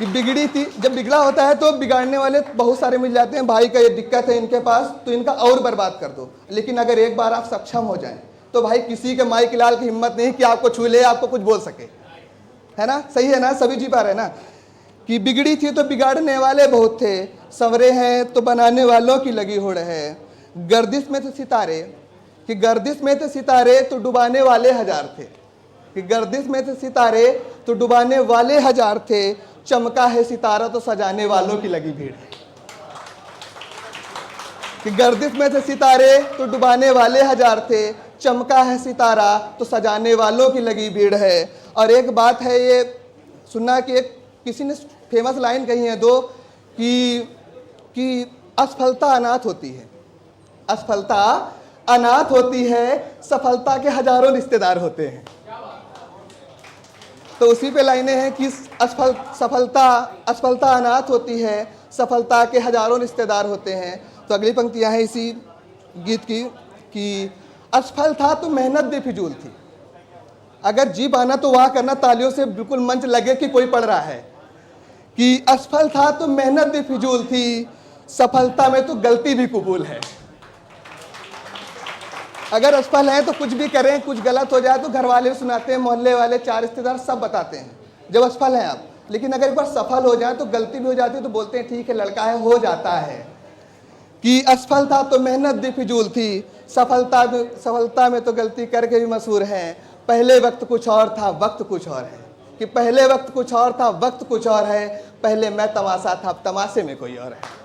कि बिगड़ी थी। जब बिगड़ा होता है तो बिगाड़ने वाले बहुत सारे मिल जाते हैं, भाई का ये दिक्कत है इनके पास तो इनका और बर्बाद कर दो। लेकिन अगर एक बार आप सक्षम हो जाएं तो भाई किसी के माई की लाल की हिम्मत नहीं कि आपको छू ले, आपको कुछ बोल सके, है ना? सही है ना? सभी जी पा रहे हैं ना कि बिगड़ी थी तो बिगाड़ने वाले बहुत थे, संवरे हैं तो बनाने वालों की लगी होड़ है। गर्दिश में थे सितारे, कि गर्दिश में थे सितारे तो डुबाने वाले हजार थे, कि गर्दिश में थे सितारे तो डुबाने वाले हजार थे, चमका है सितारा तो सजाने वालों की लगी भीड़ है। कि गर्दिश में थे सितारे तो डुबाने वाले हजार थे, चमका है सितारा तो सजाने वालों की लगी भीड़ है। और एक बात है ये सुनना कि एक किसी ने फेमस लाइन कही है दो कि असफलता अनाथ होती है, असफलता अनाथ होती है, सफलता के हजारों रिश्तेदार होते हैं। तो उसी पे लाइनें हैं कि असफलता अनाथ होती है, सफलता के हजारों रिश्तेदार होते हैं। तो अगली पंक्तियां हैं इसी गीत की कि असफल था तो मेहनत भी फिजूल थी। अगर जी पाना तो वहां करना तालियों से बिल्कुल मंच लगे कि कोई पढ़ रहा है। कि असफल था तो मेहनत भी फिजूल थी, सफलता में तो गलती भी कबूल है। अगर असफल हैं तो कुछ भी करें, कुछ गलत हो जाए तो घर वाले सुनाते हैं, मोहल्ले वाले, चार रिश्तेदार सब बताते हैं जब असफल हैं आप। लेकिन अगर एक बार सफल हो जाए तो गलती भी हो जाती है तो बोलते हैं ठीक है लड़का है, हो जाता है। कि असफल था तो मेहनत भी फिजूल थी, सफलता में तो गलती करके भी मशहूर है। पहले वक्त कुछ और था, वक्त कुछ और है। कि पहले वक्त कुछ और था, वक्त कुछ और है। पहले मैं तमाशा था, अब तमाशे में कोई और है।